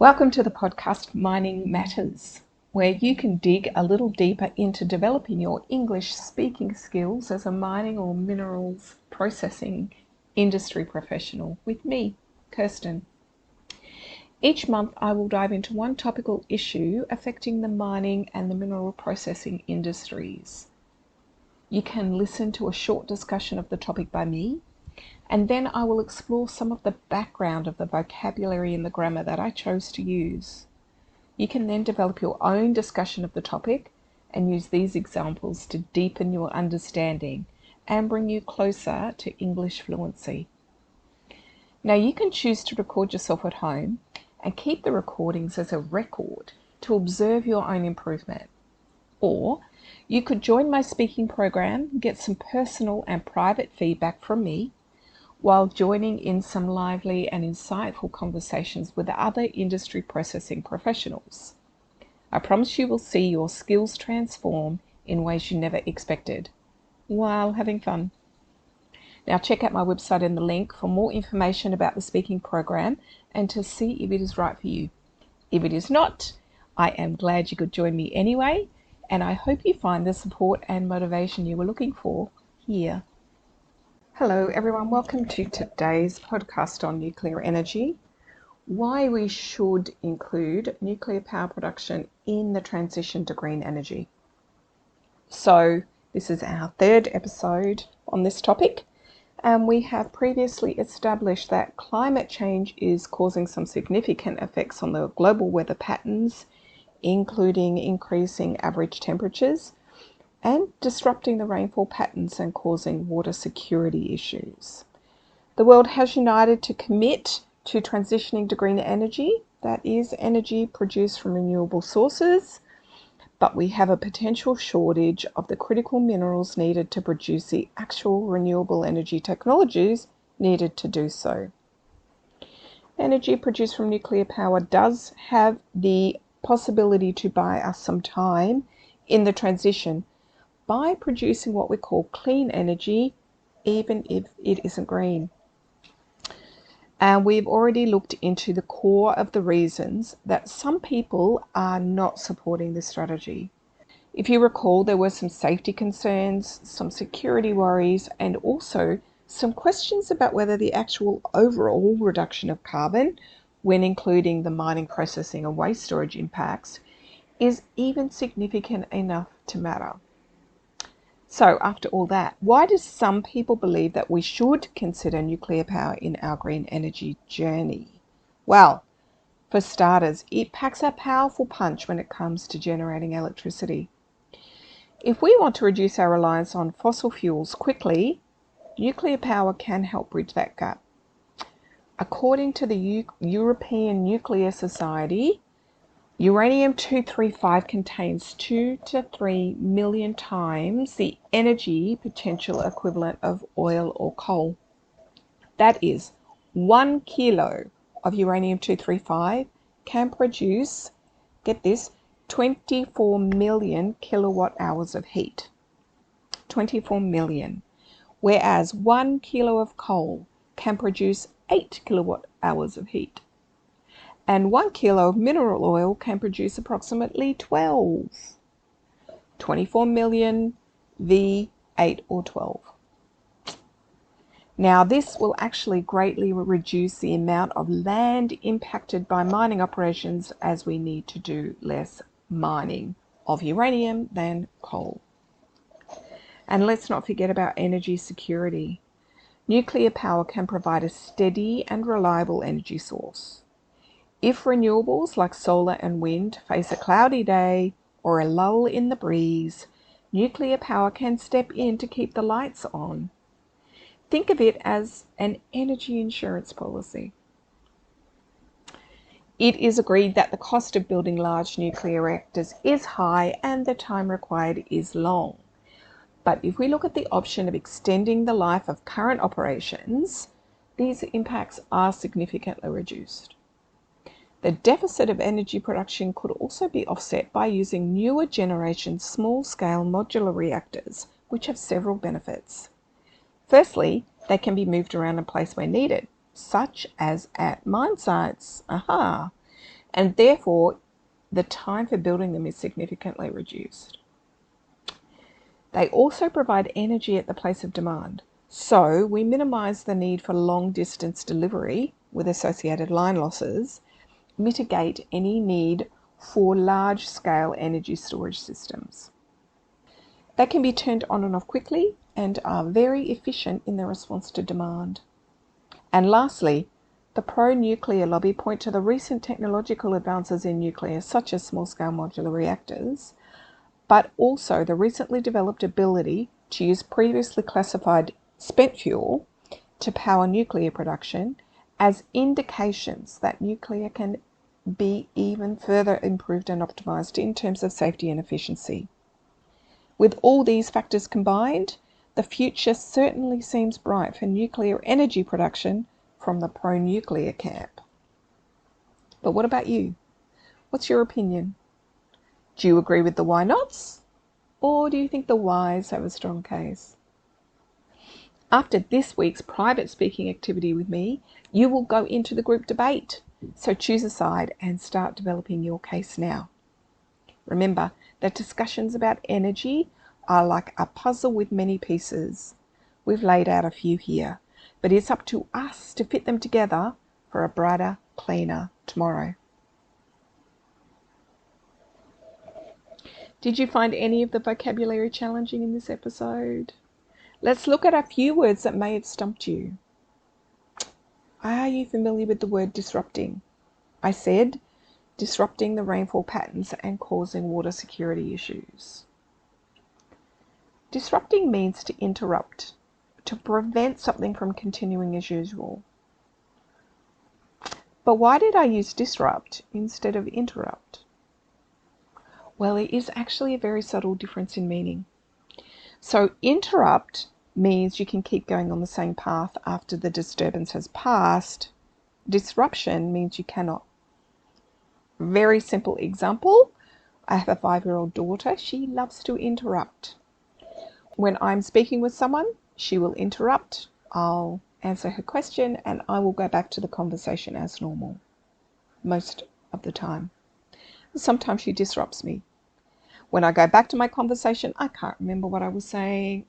Welcome to the podcast Mining Matters, where you can dig a little deeper into developing your English speaking skills as a mining or minerals processing industry professional with me, Kirsten. Each month I will dive into one topical issue affecting the mining and the mineral processing industries. You can listen to a short discussion of the topic by me, and then I will explore some of the background of the vocabulary and the grammar that I chose to use. You can then develop your own discussion of the topic and use these examples to deepen your understanding and bring you closer to English fluency. Now you can choose to record yourself at home and keep the recordings as a record to observe your own improvement. Or you could join my speaking program, get some personal and private feedback from me, while joining in some lively and insightful conversations with other industry processing professionals. I promise you will see your skills transform in ways you never expected, while having fun. Now check out my website in the link for more information about the speaking program and to see if it is right for you. If it is not, I am glad you could join me anyway, and I hope you find the support and motivation you were looking for here. Hello everyone, welcome to today's podcast on nuclear energy. Why we should include nuclear power production in the transition to green energy. So this is our third episode on this topic, and we have previously established that climate change is causing some significant effects on the global weather patterns, including increasing average temperatures and disrupting the rainfall patterns and causing water security issues. The world has united to commit to transitioning to green energy, that is energy produced from renewable sources, but we have a potential shortage of the critical minerals needed to produce the actual renewable energy technologies needed to do so. Energy produced from nuclear power does have the possibility to buy us some time in the transition by producing what we call clean energy, even if it isn't green. And we've already looked into the core of the reasons that some people are not supporting this strategy. If you recall, there were some safety concerns, some security worries, and also some questions about whether the actual overall reduction of carbon, when including the mining, processing, and waste storage impacts, is even significant enough to matter. So after all that, why do some people believe that we should consider nuclear power in our green energy journey? Well, for starters, it packs a powerful punch when it comes to generating electricity. If we want to reduce our reliance on fossil fuels quickly, nuclear power can help bridge that gap. According to the European Nuclear Society, uranium-235 contains 2 to 3 million times the energy potential equivalent of oil or coal. That is, 1 kilo of uranium-235 can produce, get this, 24 million kilowatt hours of heat. 24 million. Whereas 1 kilo of coal can produce 8 kilowatt hours of heat. And 1 kilo of mineral oil can produce approximately 12. 24 million v 8 or 12. Now this will actually greatly reduce the amount of land impacted by mining operations, as we need to do less mining of uranium than coal. And let's not forget about energy security. Nuclear power can provide a steady and reliable energy source. If renewables like solar and wind face a cloudy day or a lull in the breeze, nuclear power can step in to keep the lights on. Think of it as an energy insurance policy. It is agreed that the cost of building large nuclear reactors is high and the time required is long. But if we look at the option of extending the life of current operations, these impacts are significantly reduced. The deficit of energy production could also be offset by using newer generation small-scale modular reactors, which have several benefits. Firstly, they can be moved around and placed where needed, such as at mine sites. and therefore the time for building them is significantly reduced. They also provide energy at the place of demand, so we minimise the need for long-distance delivery with associated line losses, mitigate any need for large-scale energy storage systems. They can be turned on and off quickly and are very efficient in their response to demand. And lastly, the pro-nuclear lobby point to the recent technological advances in nuclear, such as small-scale modular reactors, but also the recently developed ability to use previously classified spent fuel to power nuclear production as indications that nuclear can be even further improved and optimised in terms of safety and efficiency. With all these factors combined, the future certainly seems bright for nuclear energy production from the pro-nuclear camp. But what about you? What's your opinion? Do you agree with the why nots? Or do you think the whys have a strong case? After this week's private speaking activity with me, you will go into the group debate. So choose a side and start developing your case now. Remember that discussions about energy are like a puzzle with many pieces. We've laid out a few here, but it's up to us to fit them together for a brighter, cleaner tomorrow. Did you find any of the vocabulary challenging in this episode? Let's look at a few words that may have stumped you. Are you familiar with the word disrupting? I said disrupting the rainfall patterns and causing water security issues. Disrupting means to interrupt, to prevent something from continuing as usual. But why did I use disrupt instead of interrupt? Well, it is actually a very subtle difference in meaning. So interrupt means you can keep going on the same path after the disturbance has passed. Disruption means you cannot. Very simple example. I have a 5-year-old daughter. She loves to interrupt. When I'm speaking with someone, she will interrupt. I'll answer her question and I will go back to the conversation as normal. Most of the time. Sometimes she disrupts me. When I go back to my conversation, I can't remember what I was saying.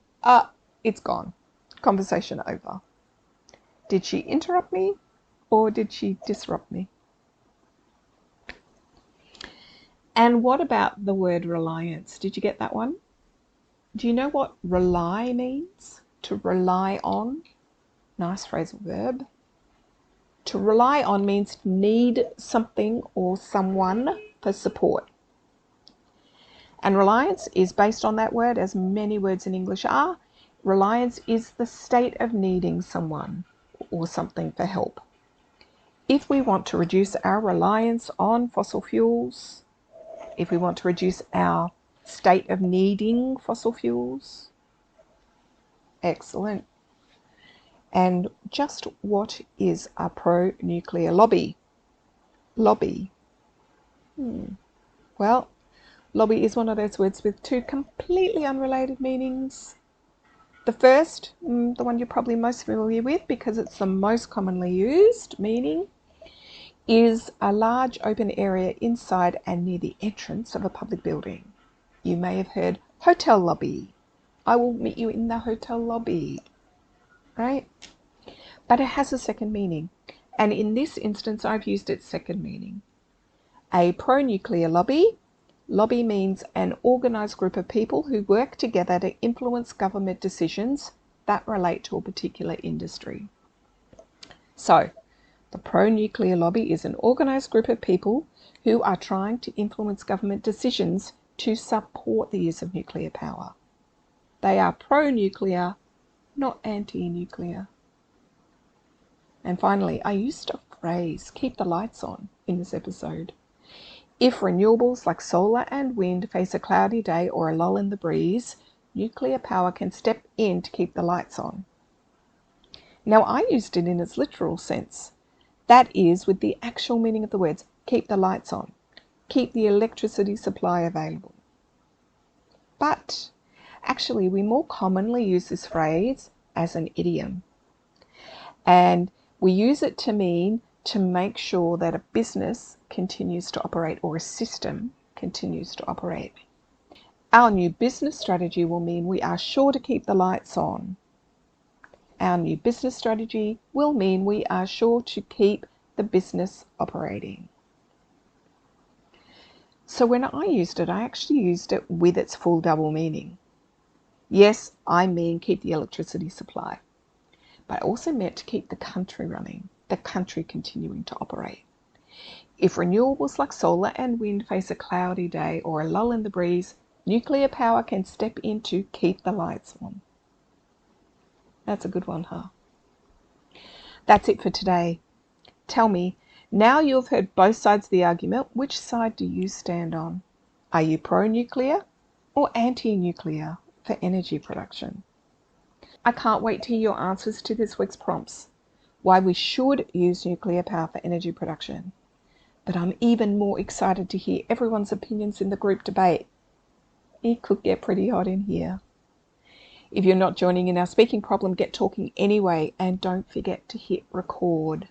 It's gone. Conversation over. Did she interrupt me or did she disrupt me? And what about the word reliance? Did you get that one? Do you know what rely means? To rely on. Nice phrasal verb. To rely on means need something or someone for support. And reliance is based on that word, as many words in English are. Reliance is the state of needing someone or something for help. If we want to reduce our reliance on fossil fuels, if we want to reduce our state of needing fossil fuels, excellent. And just what is a pro-nuclear lobby? Lobby. Well, lobby is one of those words with two completely unrelated meanings. The first, the one you're probably most familiar with because it's the most commonly used meaning, is a large open area inside and near the entrance of a public building. You may have heard hotel lobby. I will meet you in the hotel lobby, right? But it has a second meaning, and in this instance I've used its second meaning. A pro-nuclear lobby. Lobby means an organised group of people who work together to influence government decisions that relate to a particular industry. So, the pro-nuclear lobby is an organised group of people who are trying to influence government decisions to support the use of nuclear power. They are pro-nuclear, not anti-nuclear. And finally, I used a phrase, keep the lights on, in this episode. If renewables like solar and wind face a cloudy day or a lull in the breeze, nuclear power can step in to keep the lights on. Now, I used it in its literal sense. That is, with the actual meaning of the words, keep the lights on, keep the electricity supply available. But actually, we more commonly use this phrase as an idiom. And we use it to mean to make sure that a business continues to operate or a system continues to operate. Our new business strategy will mean we are sure to keep the lights on. Our new business strategy will mean we are sure to keep the business operating. So when I used it, I actually used it with its full double meaning. Yes, I mean keep the electricity supply, but I also meant to keep the country running, the country continuing to operate. If renewables like solar and wind face a cloudy day or a lull in the breeze, nuclear power can step in to keep the lights on. That's a good one, huh? That's it for today. Tell me, now you've heard both sides of the argument, which side do you stand on? Are you pro-nuclear or anti-nuclear for energy production? I can't wait to hear your answers to this week's prompts. Why we should use nuclear power for energy production. But I'm even more excited to hear everyone's opinions in the group debate. It could get pretty hot in here. If you're not joining in our speaking problem, get talking anyway, and don't forget to hit record.